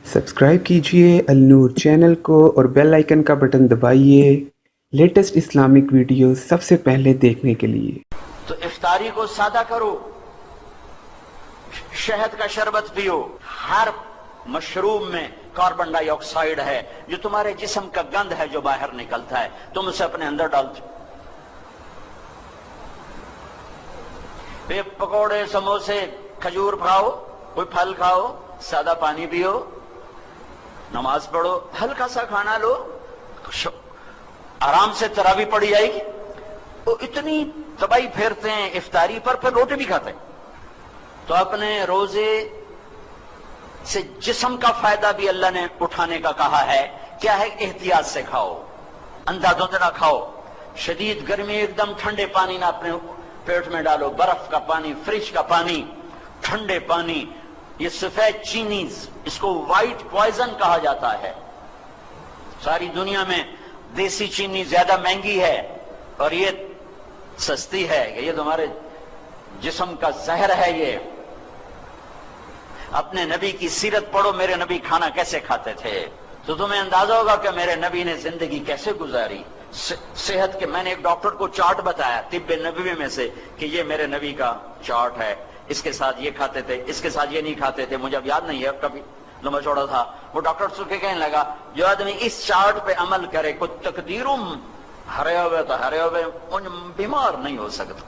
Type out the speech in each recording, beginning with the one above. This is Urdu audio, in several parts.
سبسکرائب کیجئے النور چینل کو اور بیل آئیکن کا بٹن دبائیے لیٹسٹ اسلامک ویڈیو سب سے پہلے دیکھنے کے لیے۔ تو افطاری کو سادہ کرو، شہد کا شربت پیو۔ ہر مشروب میں کاربن ڈائی آکسائڈ ہے جو تمہارے جسم کا گند ہے جو باہر نکلتا ہے، تم اسے اپنے اندر ڈالتے ہو۔ پکوڑے، سموسے، کھجور کھاؤ، کوئی پھل کھاؤ، سادہ پانی پیو، نماز پڑھو، ہلکا سا کھانا لو، آرام سے تراویح پڑھی جائے گی۔ وہ اتنی تباہی پھیرتے ہیں افطاری پر، پھر روٹی بھی کھاتے ہیں۔ تو اپنے روزے سے جسم کا فائدہ بھی اللہ نے اٹھانے کا کہا ہے۔ کیا ہے؟ احتیاط سے کھاؤ، اندھا دھند نہ کھاؤ۔ شدید گرمی ایک دم ٹھنڈے پانی نہ اپنے پیٹ میں ڈالو، برف کا پانی، فریج کا پانی، ٹھنڈے پانی۔ یہ سفید چینی، اس کو وائٹ پوائزن کہا جاتا ہے۔ ساری دنیا میں دیسی چینی زیادہ مہنگی ہے اور یہ سستی ہے، یہ تمہارے جسم کا زہر ہے۔ یہ اپنے نبی کی سیرت پڑھو، میرے نبی کھانا کیسے کھاتے تھے تو تمہیں اندازہ ہوگا کہ میرے نبی نے زندگی کیسے گزاری۔ صحت کے میں نے ایک ڈاکٹر کو چارٹ بتایا طب نبوی میں سے کہ یہ میرے نبی کا چارٹ ہے، اس کے ساتھ یہ کھاتے تھے، اس کے ساتھ یہ نہیں کھاتے تھے۔ مجھے اب یاد نہیں ہے، کبھی لمبا چوڑا تھا۔ وہ ڈاکٹر سن کے کہنے لگا جو آدمی اس چارٹ پہ عمل کرے، کوئی تقدیروں ہرے ہوئے تو ہرے ہوئے، بیمار نہیں ہو سکتا۔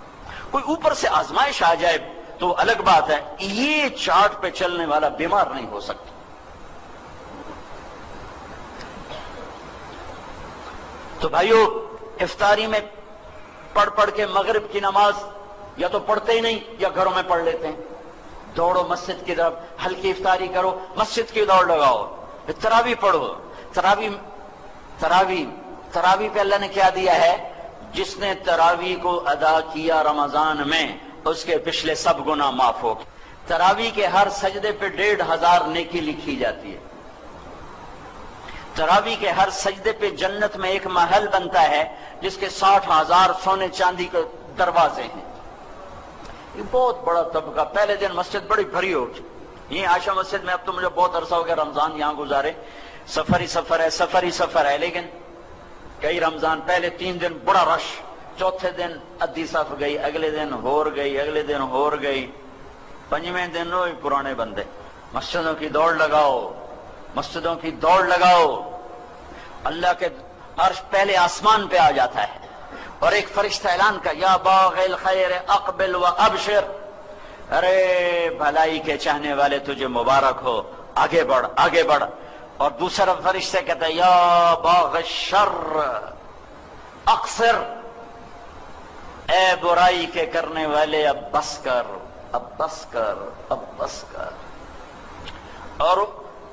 کوئی اوپر سے آزمائش آ جائے تو الگ بات ہے، یہ چارٹ پہ چلنے والا بیمار نہیں ہو سکتا۔ تو بھائیو، افطاری میں پڑھ کے مغرب کی نماز یا تو پڑھتے ہی نہیں یا گھروں میں پڑھ لیتے ہیں۔ دوڑو مسجد کی طرف، ہلکی افطاری کرو، مسجد کی دوڑ لگاؤ، تراویح پڑھو۔ تراویح پہ اللہ نے کیا دیا ہے؟ جس نے تراویح کو ادا کیا رمضان میں، اس کے پچھلے سب گناہ معاف ہو۔ تراویح کے ہر سجدے پہ 1500 نیکی لکھی جاتی ہے۔ تراویح کے ہر سجدے پہ جنت میں ایک محل بنتا ہے جس کے 60,000 سونے چاندی کے دروازے ہیں۔ یہ بہت بڑا طبقہ۔ پہلے دن مسجد بڑی بھری ہوتی، یہ عائشہ مسجد میں اب تو مجھے بہت عرصہ ہو گیا رمضان یہاں گزارے، سفر ہی سفر ہے، لیکن کئی رمضان پہلے 3 دن بڑا رش، چوتھے دن ادھی صف گئی، اگلے دن ہور گئی، اگلے دن ہور گئی، 5ویں دن وہی پرانے بندے۔ مسجدوں کی دوڑ لگاؤ۔ اللہ کے عرش پہلے آسمان پہ آ جاتا ہے اور ایک فرشتہ اعلان کا، یا باغ الخیر اقبل و ابشر، ارے بھلائی کے چاہنے والے تجھے مبارک ہو، آگے بڑھ۔ اور دوسرا فرشتہ کہتا ہے، یا باغ الشر اقصر، اے برائی کے کرنے والے اب بس کر۔ اور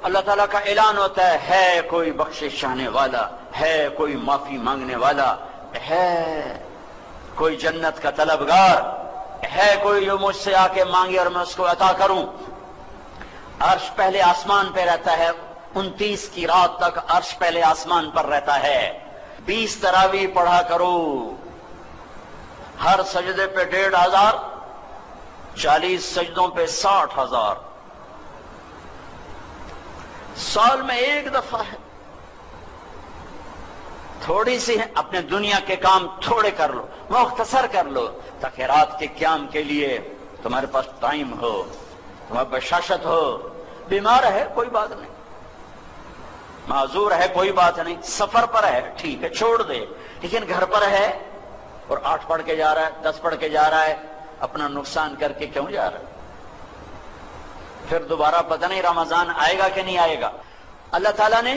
اللہ تعالیٰ کا اعلان ہوتا ہے کوئی بخشش چاہنے والا، ہے کوئی معافی مانگنے والا، ہے کوئی جنت کا طلبگار، ہے کوئی جو مجھ سے آ کے مانگے اور میں اس کو عطا کروں۔ عرش پہلے آسمان پہ رہتا ہے، 29 کی رات تک عرش پہلے آسمان پر رہتا ہے۔ 20 تراویح پڑھا کرو، ہر سجدے پہ 1500، 40 سجدوں پہ 60,000۔ سال میں ایک دفعہ ہے، تھوڑی سی ہے، اپنے دنیا کے کام تھوڑے کر لو، مختصر کر لو، تاکہ رات کے قیام کے لیے تمہارے پاس ٹائم ہو، تمہارے بشاشت ہو۔ بیمار ہے کوئی بات نہیں، معذور ہے کوئی بات نہیں، سفر پر ہے ٹھیک ہے چھوڑ دے، لیکن گھر پر ہے اور 8 پڑھ کے جا رہا ہے، 10 پڑھ کے جا رہا ہے، اپنا نقصان کر کے کیوں جا رہا ہے؟ پھر دوبارہ پتہ نہیں رمضان آئے گا کہ نہیں آئے گا۔ اللہ تعالیٰ نے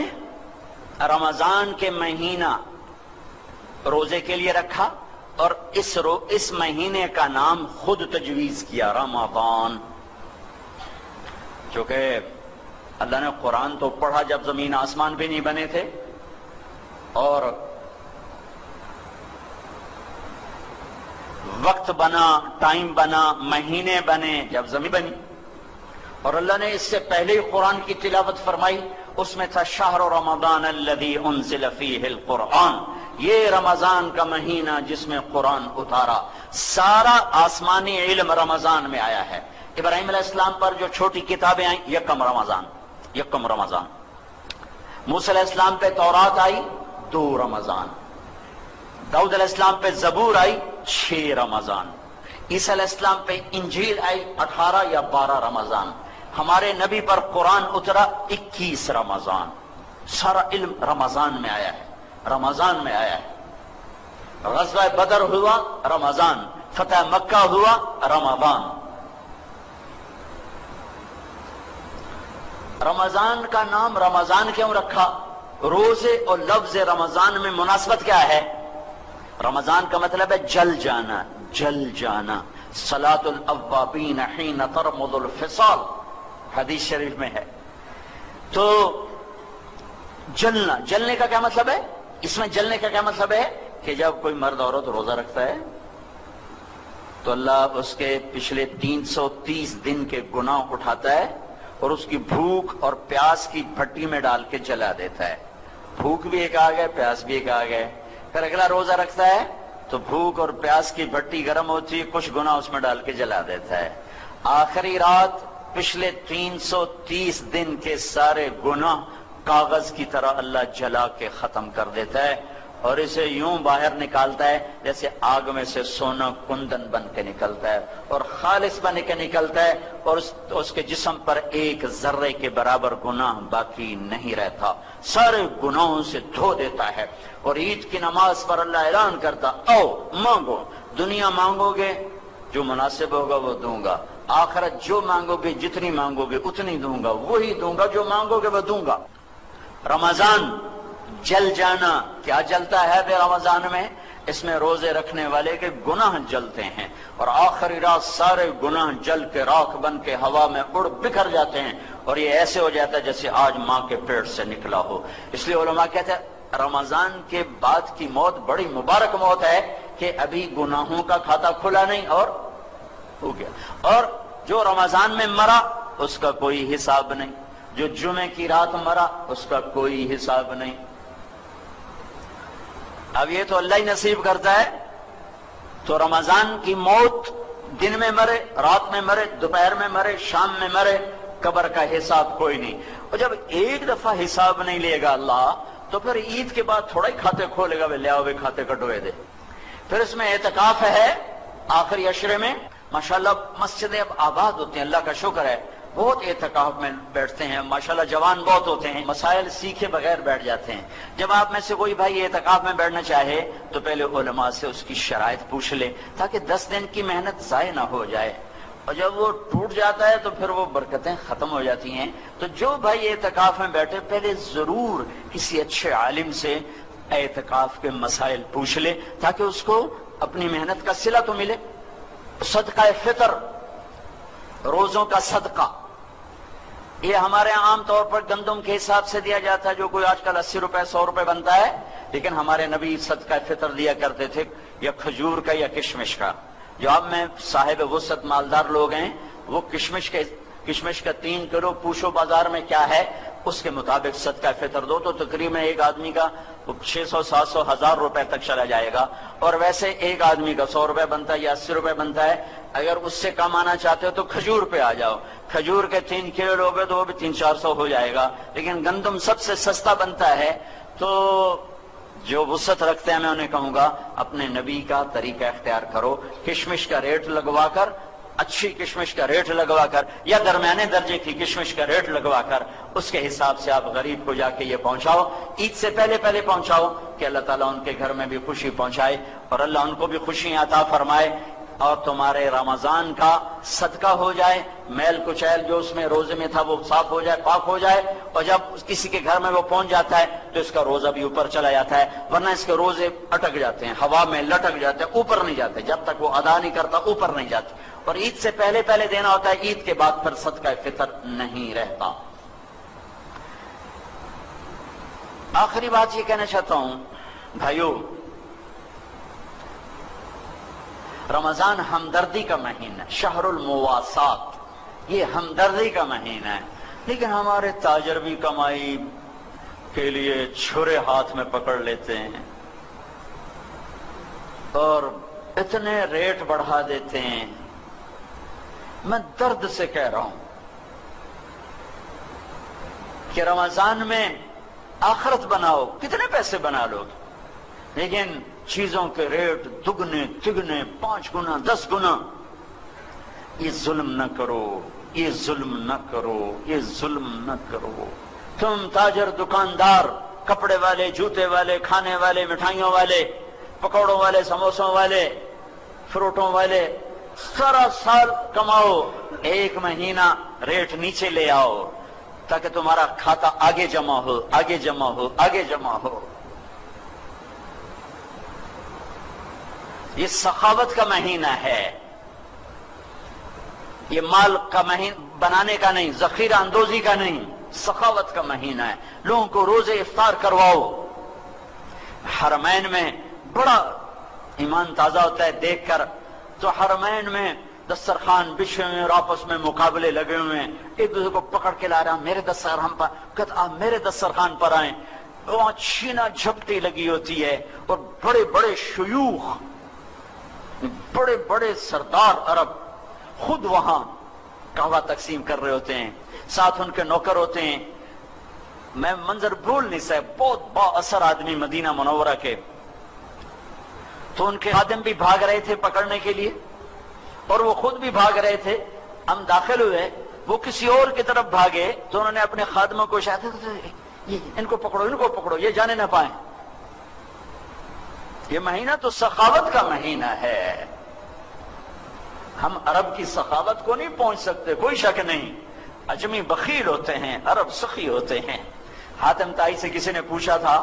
رمضان کے مہینہ روزے کے لیے رکھا اور اس مہینے کا نام خود تجویز کیا، رمضان۔ چونکہ اللہ نے قرآن تو پڑھا جب زمین آسمان بھی نہیں بنے تھے، اور وقت بنا، ٹائم بنا، مہینے بنے جب زمین بنی، اور اللہ نے اس سے پہلے ہی قرآن کی تلاوت فرمائی اس میں تھا شہر رمضان الذی انزل فیہ القرآن، یہ رمضان کا مہینہ جس میں قرآن اتارا، سارا آسمانی علم رمضان میں آیا ہے۔ ابراہیم علیہ السلام پر جو چھوٹی کتابیں آئیں یکم رمضان، موسیٰ علیہ السلام پہ تورات آئی 2 رمضان، داؤد علیہ السلام پہ زبور آئی 6 رمضان، عیسیٰ علیہ السلام پہ انجیل آئی 18 یا 12 رمضان، ہمارے نبی پر قرآن اترا 21 رمضان۔ سارا علم رمضان میں آیا ہے، رمضان میں آیا ہے۔ غزوہ بدر ہوا رمضان، فتح مکہ ہوا رمضان۔ رمضان کا نام رمضان کیوں رکھا؟ روزے اور لفظ رمضان میں مناسبت کیا ہے؟ رمضان کا مطلب ہے جل جانا، جل جانا، صلاۃ الاوابین حین ترمض الفصال، حدیث شریف میں ہے۔ تو جلنا، جلنے کا کیا مطلب ہے؟ اس میں جلنے کا کیا مطلب ہے کہ جب کوئی مرد عورت روزہ رکھتا ہے تو اللہ اس کے پچھلے 330 دن کے گناہ اٹھاتا ہے اور اس کی بھوک اور پیاس کی بھٹی میں ڈال کے جلا دیتا ہے۔ بھوک بھی ایک آ گئے، پیاس بھی ایک آ گئے۔ پھر اگلا روزہ رکھتا ہے تو بھوک اور پیاس کی بھٹی گرم ہوتی ہے، کچھ گناہ اس میں ڈال کے جلا دیتا ہے۔ آخری رات پچھلے 330 دن کے سارے گناہ کاغذ کی طرح اللہ جلا کے ختم کر دیتا ہے اور اسے یوں باہر نکالتا ہے جیسے آگ میں سے سونا کندن بن کے نکلتا ہے اور خالص بن کے نکلتا ہے، اور اس کے جسم پر ایک ذرے کے برابر گناہ باقی نہیں رہتا، سارے گناہوں سے دھو دیتا ہے۔ اور عید کی نماز پر اللہ اعلان کرتا، او مانگو، دنیا مانگو گے جو مناسب ہوگا وہ دوں گا، آخرت جو مانگو گے جتنی مانگو گے اتنی دوں گا، وہی دوں گا جو مانگو گے وہ دوں گا۔ رمضان جل جانا، کیا جلتا ہے بے رمضان میں؟ اس میں روزے رکھنے والے کے گناہ جلتے ہیں اور آخری رات سارے گناہ جل کے راکھ بن کے ہوا میں اڑ بکھر جاتے ہیں اور یہ ایسے ہو جاتا ہے جیسے آج ماں کے پیٹ سے نکلا ہو۔ اس لیے علماء کہتے ہیں رمضان کے بعد کی موت بڑی مبارک موت ہے کہ ابھی گناہوں کا کھاتا کھلا نہیں اور ہو گیا، اور جو رمضان میں مرا اس کا کوئی حساب نہیں، جو جمعے کی رات مرا اس کا کوئی حساب نہیں۔ اب یہ تو اللہ ہی نصیب کرتا ہے، تو رمضان کی موت دن میں مرے، رات میں مرے، دوپہر میں مرے، شام میں مرے، قبر کا حساب کوئی نہیں۔ اور جب ایک دفعہ حساب نہیں لے گا اللہ تو پھر عید کے بعد تھوڑا ہی کھاتے کھولے گا، لے آؤ کھاتے کٹوئے دے۔ پھر اس میں اعتکاف ہے آخری عشرے میں، ماشاءاللہ مسجدیں اب آباد ہوتی ہیں، اللہ کا شکر ہے، بہت اعتکاف میں بیٹھتے ہیں، ماشاءاللہ جوان بہت ہوتے ہیں، مسائل سیکھے بغیر بیٹھ جاتے ہیں۔ جب آپ میں سے کوئی بھائی اعتکاف میں بیٹھنا چاہے تو پہلے علماء سے اس کی شرائط پوچھ لے تاکہ 10 دن کی محنت ضائع نہ ہو جائے، اور جب وہ ٹوٹ جاتا ہے تو پھر وہ برکتیں ختم ہو جاتی ہیں۔ تو جو بھائی اعتکاف میں بیٹھے پہلے ضرور کسی اچھے عالم سے اعتکاف کے مسائل پوچھ لے تاکہ اس کو اپنی محنت کا صلہ تو ملے۔ صدقہ فطر، روزوں کا صدقہ، یہ ہمارے عام طور پر گندم کے حساب سے دیا جاتا ہے، جو کوئی آج کل 80 روپے 100 روپے بنتا ہے، لیکن ہمارے نبی صدقہ فطر دیا کرتے تھے یا کھجور کا یا کشمش کا۔ جو اب میں صاحب وسعت مالدار لوگ ہیں وہ کشمش کا 3 کلو پوچھو بازار میں کیا ہے اس کے مطابق صدقہ فطر دو تو تقریباً ایک آدمی کا 600 700 1000 روپے تک چلا جائے گا، اور ویسے ایک آدمی کا 100 روپے بنتا ہے یا 80 روپے بنتا ہے۔ اگر اس سے کم آنا چاہتے ہو تو کھجور پہ آ جاؤ، کھجور کے 3 کلو لوگے تو وہ بھی 300-400 ہو جائے گا، لیکن گندم سب سے سستا بنتا ہے۔ تو جو وسعت رکھتے ہیں میں انہیں کہوں گا اپنے نبی کا طریقہ اختیار کرو، کشمش کا ریٹ لگوا کر، اچھی کشمش کا ریٹ لگوا کر یا درمیانے درجے کی کشمش کا ریٹ لگوا کر اس کے حساب سے آپ غریب کو جا کے یہ پہنچاؤ، عید سے پہلے پہنچاؤ کہ اللہ تعالیٰ ان کے گھر میں بھی خوشی پہنچائے اور اللہ ان کو بھی خوشی عطا فرمائے اور تمہارے رمضان کا صدقہ ہو جائے، میل کچیل جو اس میں روزے میں تھا وہ صاف ہو جائے، پاک ہو جائے، اور جب کسی کے گھر میں وہ پہنچ جاتا ہے تو اس کا روزہ بھی اوپر چلا جاتا ہے، ورنہ اس کے روزے اٹک جاتے ہیں، ہوا میں لٹک جاتے ہیں، اوپر نہیں جاتے، جب تک وہ ادا نہیں کرتا اوپر نہیں جاتے۔ اور عید سے پہلے دینا ہوتا ہے، عید کے بعد پھر صدقہ فطر نہیں رہتا۔ آخری بات یہ کہنا چاہتا ہوں بھائیو، رمضان ہمدردی کا مہینہ ہے، شہر المواسات، یہ ہمدردی کا مہینہ ہے۔ لیکن ہمارے تاجر بھی کمائی کے لیے چھرے ہاتھ میں پکڑ لیتے ہیں اور اتنے ریٹ بڑھا دیتے ہیں. میں درد سے کہہ رہا ہوں کہ رمضان میں آخرت بناؤ، کتنے پیسے بنا لو، لیکن چیزوں کے ریٹ دگنے تگنے 5 گنا 10 گنا. یہ ظلم نہ کرو، یہ ظلم نہ کرو، یہ ظلم نہ کرو. تم تاجر، دکاندار، کپڑے والے، جوتے والے، کھانے والے، مٹھائیوں والے، پکوڑوں والے، سموسوں والے، فروٹوں والے، سارا سال کماؤ، ایک مہینہ ریٹ نیچے لے آؤ تاکہ تمہارا کھاتا آگے جمع ہو، آگے جمع ہو، آگے جمع ہو. یہ سخاوت کا مہینہ ہے، یہ مال کا مہینہ بنانے کا نہیں، ذخیرہ اندوزی کا نہیں، سخاوت کا مہینہ ہے. لوگوں کو روزے افطار کرواؤ. حرمین میں بڑا ایمان تازہ ہوتا ہے دیکھ کر. تو حرمین میں دسترخوان بچھے ہوئے اور آپس میں مقابلے لگے ہوئے ہیں، ایک دوسرے کو پکڑ کے لا رہا، میرے دسترخوان پر، کہتا آپ میرے دسترخوان پر آئیں. وہاں چھینا جھپٹی لگی ہوتی ہے اور بڑے بڑے شیوخ، بڑے بڑے سردار عرب خود وہاں قہوہ تقسیم کر رہے ہوتے ہیں، ساتھ ان کے نوکر ہوتے ہیں. میں منظر بھول نہیں سکتا، بہت با اثر آدمی مدینہ منورہ کے. تو ان کے خادم بھی بھاگ رہے تھے پکڑنے کے لیے اور وہ خود بھی بھاگ رہے تھے. ہم داخل ہوئے، وہ کسی اور کی طرف بھاگے تو انہوں نے اپنے خادموں کو اشارہ کیا، ان کو پکڑو، ان کو پکڑو، یہ جانے نہ پائیں. یہ مہینہ تو سخاوت کا مہینہ ہے. ہم عرب کی سخاوت کو نہیں پہنچ سکتے، کوئی شک نہیں. اجمی بخیل ہوتے ہیں، عرب سخی ہوتے ہیں. حاتم طائی سے کسی نے پوچھا تھا،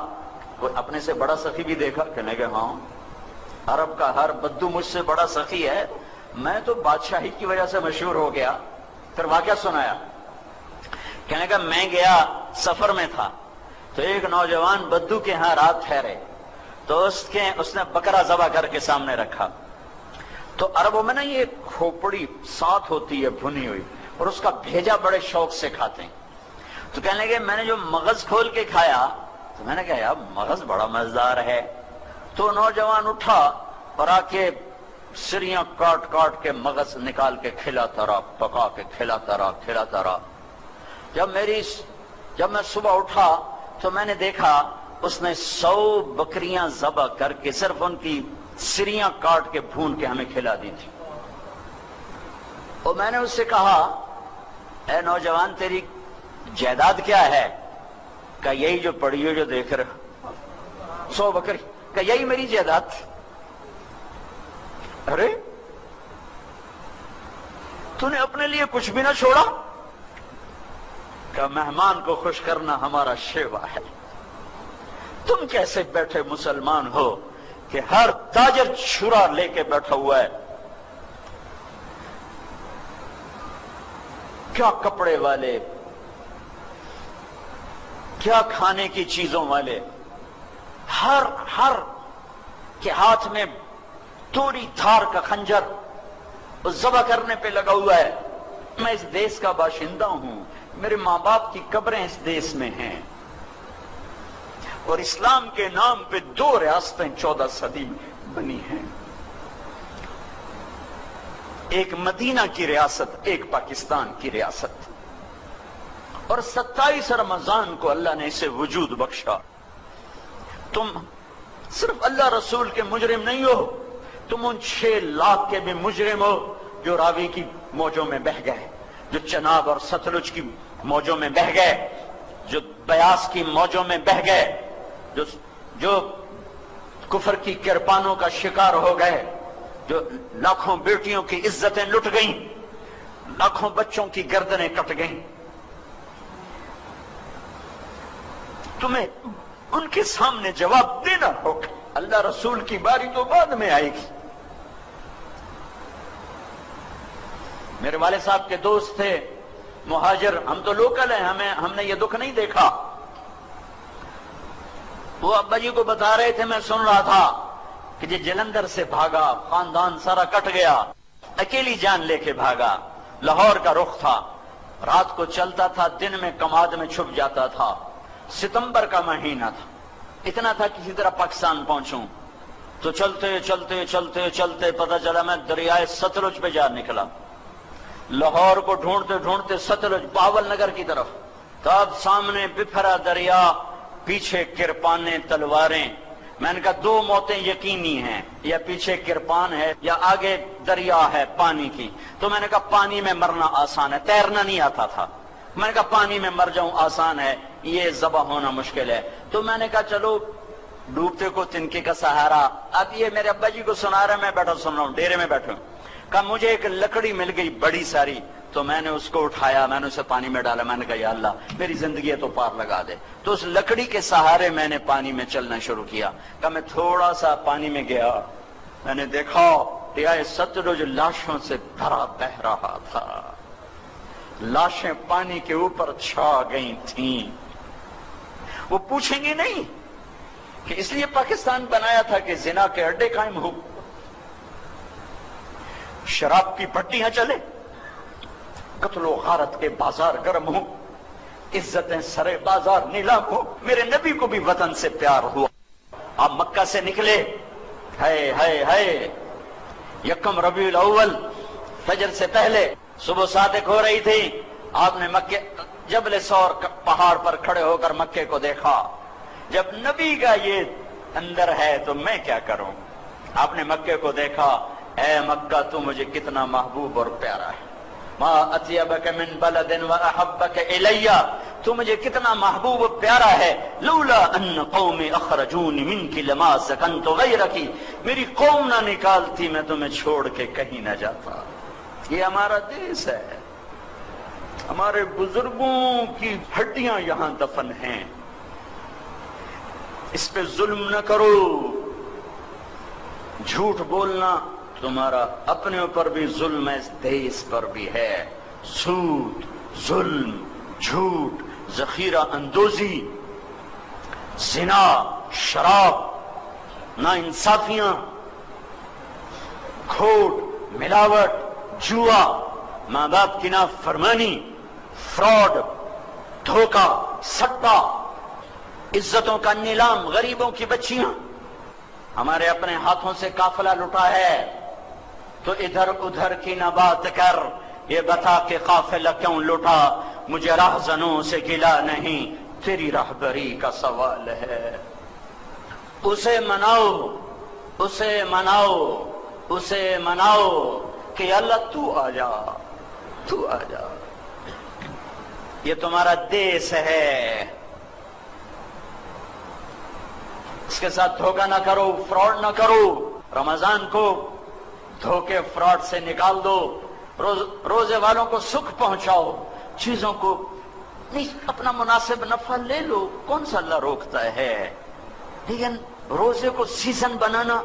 کوئی اپنے سے بڑا سخی بھی دیکھا؟ کہنے کہ ہاں، عرب کا ہر بدو مجھ سے بڑا سخی ہے، میں تو بادشاہی کی وجہ سے مشہور ہو گیا. پھر واقعہ سنایا. کہنے کہ میں گیا، سفر میں تھا تو ایک نوجوان بدو کے ہاں رات ٹھہرے تو اس نے بکرا ذبح کر کے سامنے رکھا. تو عربوں میں نا یہ کھوپڑی ساتھ ہوتی ہے بھنی ہوئی، اور اس کا بھیجا بڑے شوق سے کھاتے ہیں. تو کہنے لگے میں نے جو مغز کھول کے کھایا تو میں نے کہا یار مغز بڑا مزیدار ہے. تو نوجوان اٹھا اور آ کے سریاں کاٹ کاٹ کے مغز نکال کے کھلاتا رہا، پکا کے کھلاتا رہا، کھلاتا رہا. جب میں صبح اٹھا تو میں نے دیکھا اس نے 100 بکریاں ذبح کر کے صرف ان کی سریاں کاٹ کے بھون کے ہمیں کھلا دی تھی. اور میں نے اس سے کہا اے نوجوان تیری جائیداد کیا ہے؟ کہ یہی جو پڑی ہو جو دیکھ رہے 100 بکری، کہ یہی میری جائیداد. ارے تو نے اپنے لیے کچھ بھی نہ چھوڑا؟ کہ مہمان کو خوش کرنا ہمارا شیوا ہے. تم کیسے بیٹھے مسلمان ہو کہ ہر تاجر چھرا لے کے بیٹھا ہوا ہے؟ کیا کپڑے والے، کیا کھانے کی چیزوں والے، ہر کے ہاتھ میں توری تھار کا خنجر اس ذبح کرنے پہ لگا ہوا ہے. میں اس دیس کا باشندہ ہوں، میرے ماں باپ کی قبریں اس دیس میں ہیں، اور اسلام کے نام پہ 2 ریاستیں 14 صدی میں بنی ہیں، ایک مدینہ کی ریاست، ایک پاکستان کی ریاست. اور 27 رمضان کو اللہ نے اسے وجود بخشا. تم صرف اللہ رسول کے مجرم نہیں ہو، تم ان 6 لاکھ کے بھی مجرم ہو جو راوی کی موجوں میں بہ گئے، جو چناب اور ستلج کی موجوں میں بہ گئے، جو بیاس کی موجوں میں بہ گئے، جو کفر کی کرپانوں کا شکار ہو گئے، جو لاکھوں بیٹیوں کی عزتیں لٹ گئیں، لاکھوں بچوں کی گردنیں کٹ گئیں. تمہیں ان کے سامنے جواب دینا ہوگا. اللہ رسول کی باری تو بعد میں آئے گی. میرے والد صاحب کے دوست تھے مہاجر، ہم تو لوکل ہیں، ہم نے یہ دکھ نہیں دیکھا. وہ ابا جی کو بتا رہے تھے، میں سن رہا تھا کہ جی جلندھر سے بھاگا، خاندان سارا کٹ گیا، اکیلی جان لے کے بھاگا، لاہور کا رخ تھا. رات کو چلتا تھا، دن میں کماد میں چھپ جاتا تھا۔ ستمبر کا مہینہ تھا، اتنا تھا کسی طرح پاکستان پہنچوں، تو چلتے چلتے چلتے چلتے پتہ چلا میں دریائے ستلج پہ جا نکلا۔ لاہور کو ڈھونڈتے ڈھونڈتے ستلج بہاول نگر کی طرف، تب سامنے بپھرا دریا، پیچھے کرپانیں تلواریں۔ میں نے کہا دو موتیں یقینی ہیں، یا پیچھے کرپان ہے یا آگے دریا ہے پانی کی۔ تو میں نے کہا پانی میں مرنا آسان ہے، تیرنا نہیں آتا تھا۔ میں نے کہا پانی میں مر جاؤں آسان ہے، یہ ذبح ہونا مشکل ہے۔ تو میں نے کہا چلو ڈوبتے کو تنکے کا سہارا۔ اب یہ میرے ابا جی کو سنا رہا، میں بیٹھا سن رہا ہوں، ڈیرے میں بیٹھا ہوں۔ کہا مجھے ایک لکڑی مل گئی بڑی ساری، تو میں نے اس کو اٹھایا، میں نے اسے پانی میں ڈالا، میں نے کہا یا اللہ میری زندگی ہے تو پار لگا دے۔ تو اس لکڑی کے سہارے میں نے پانی میں چلنا شروع کیا۔ کہ میں تھوڑا سا پانی میں گیا، میں نے دیکھا دریائے ستلج لاشوں سے بھرا بہ رہا تھا، لاشیں پانی کے اوپر چھا گئی تھیں۔ وہ پوچھیں گے نہیں کہ اس لیے پاکستان بنایا تھا کہ زنا کے اڈے قائم ہو، شراب کی پٹیاں چلے، قتل و غارت کے بازار گرم ہو، عزتیں سرے بازار نیلام ہو۔ میرے نبی کو بھی وطن سے پیار ہوا۔ آپ مکہ سے نکلے، ہے یکم ربیع الاول فجر سے پہلے صبح صادق ہو رہی تھی، آپ نے مکے جبل سور پہاڑ پر کھڑے ہو کر مکے کو دیکھا۔ جب نبی کا یہ اندر ہے تو میں کیا کروں؟ آپ نے مکے کو دیکھا، اے مکہ تو مجھے کتنا محبوب اور پیارا ہے، ما اطیبک من بلد واحبک الی، تو مجھے کتنا محبوب و پیارا ہے۔ لولا ان قومی اخرجونی منک لما سکنت غیرک، میری قوم نہ نکالتی میں تمہیں چھوڑ کے کہیں نہ جاتا۔ یہ ہمارا دیس ہے، ہمارے بزرگوں کی ہڈیاں یہاں دفن ہیں، اس پہ ظلم نہ کرو۔ جھوٹ بولنا تمہارا اپنے اوپر بھی ظلم ہے، اس دیس پر بھی ہے۔ سود، ظلم، جھوٹ، ذخیرہ اندوزی، زنا، شراب، ناانصافیاں، کھوٹ، ملاوٹ، جوا، ماں باپ کی نافرمانی، فراڈ، دھوکہ، سٹا، عزتوں کا نیلام، غریبوں کی بچیاں۔ ہمارے اپنے ہاتھوں سے قافلہ لٹا ہے تو ادھر ادھر کی نہ بات کر، یہ بتا کہ قافلہ کیوں لٹا، مجھے راہزنوں سے گلا نہیں، تیری راہبری کا سوال ہے۔ اسے مناؤ، اسے مناؤ، اسے مناؤ کہ اللہ تو آ جا، تو آ جا۔ یہ تمہارا دیس ہے، اس کے ساتھ دھوکہ نہ کرو، فراڈ نہ کرو۔ رمضان کو دھوکے فراڈ سے نکال دو، روزے والوں کو سکھ پہنچاؤ، چیزوں کو نہیں اپنا مناسب نفع لے لو، کون سا اللہ روکتا ہے، لیکن روزے کو سیزن بنانا،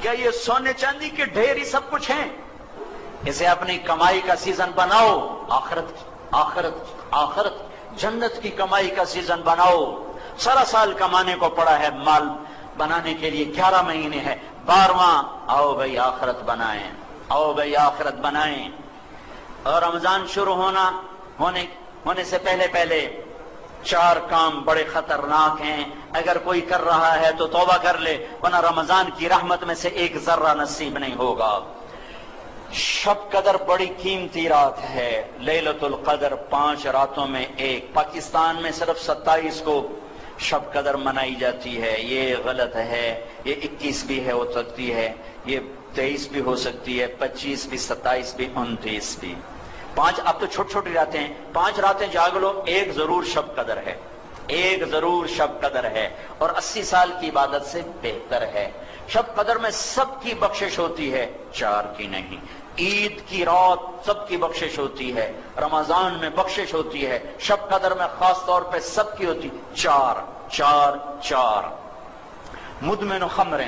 کیا یہ سونے چاندی کے ڈھیر ہی سب کچھ ہیں؟ اسے اپنی کمائی کا سیزن بناؤ، آخرت جنت کی کمائی کا سیزن بناؤ۔ سارا سال کمانے کو پڑا ہے، مال بنانے کے لیے 11 مہینے ہے، 12واں آؤ بھائی آخرت بنائیں، آؤ بھائی آخرت بنائیں۔ اور رمضان شروع ہونے سے پہلے 4 کام بڑے خطرناک ہیں، اگر کوئی کر رہا ہے تو توبہ کر لے، ورنہ رمضان کی رحمت میں سے ایک ذرہ نصیب نہیں ہوگا۔ شب قدر بڑی قیمتی رات ہے، لیلۃ القدر 5 راتوں میں ایک۔ پاکستان میں صرف 27 کو شب قدر منائی جاتی ہے، یہ غلط ہے۔ یہ 21 بھی ہے، ہو سکتی ہے، یہ 23 بھی ہو سکتی ہے، 25 بھی، 27 بھی، 29 بھی۔ 5 اب تو چھوٹی چھوٹی راتیں ہیں، 5 راتیں جاگ لو، ایک ضرور شب قدر ہے، ایک ضرور شب قدر ہے، اور 80 سال کی عبادت سے بہتر ہے۔ شب قدر میں سب کی بخشش ہوتی ہے، 4 کی نہیں۔ عید کی رات سب کی بخشش ہوتی ہے، رمضان میں بخشش ہوتی ہے، شب قدر میں خاص طور پہ سب کی ہوتی، 4۔ مدمن خمر،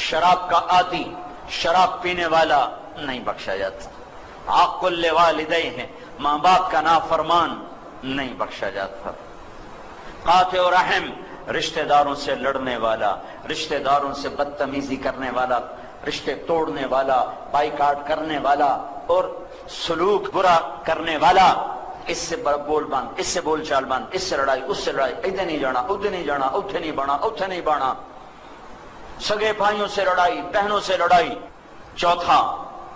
شراب کا عادی، شراب پینے والا نہیں بخشا جاتا۔ عاق لوالدیہ، ماں باپ کا نافرمان نہیں بخشا جاتا۔ قاطع رحم، رشتہ داروں سے لڑنے والا، رشتہ داروں سے بدتمیزی کرنے والا رشتے توڑنے والا، بائیکاٹ کرنے والا اور سلوک برا کرنے والا، اس سے بول بند، اس سے بول چال بند، اس سے لڑائی، اس سے لڑائی، ادھر نہیں جانا، ادھر نہیں جانا، اتھے نہیں بڑھنا، اتھے نہیں بڑھنا، سگے بھائیوں سے لڑائی، بہنوں سے لڑائی۔ چوتھا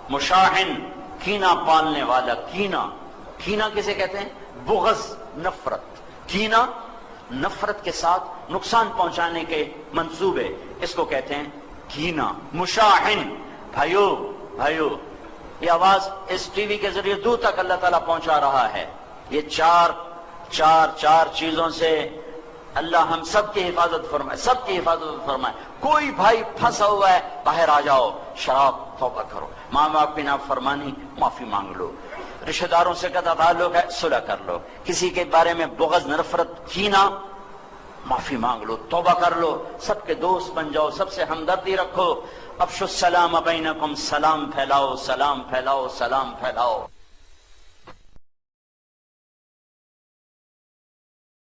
مشاحن، کینہ پالنے والا۔ کینہ کسے کہتے ہیں؟ بغض، نفرت۔ کینہ نفرت کے ساتھ نقصان پہنچانے کے منصوبے، اس کو کہتے ہیں کینہ۔ مشاحن، بھائیو یہ آواز اس ٹی وی کے ذریعے دور تک اللہ تعالیٰ پہنچا رہا ہے۔ یہ چار چیزوں سے اللہ ہم سب کی حفاظت فرمائے، سب کی حفاظت فرمائے۔ کوئی بھائی پھنسا ہوا ہے، باہر آ جاؤ، شراب توبہ کرو، ماں باپ کی نافرمانی معافی مانگ لو، رشتہ داروں سے قطع تعلق ہے صلح کر لو، کسی کے بارے میں بغض، نفرت، کینہ، معافی مانگ لو، توبہ کر لو، سب کے دوست بن جاؤ، سب سے ہمدردی رکھو۔ افشوا السلام بینکم، سلام پھیلاؤ، سلام پھیلاؤ، سلام پھیلاؤ۔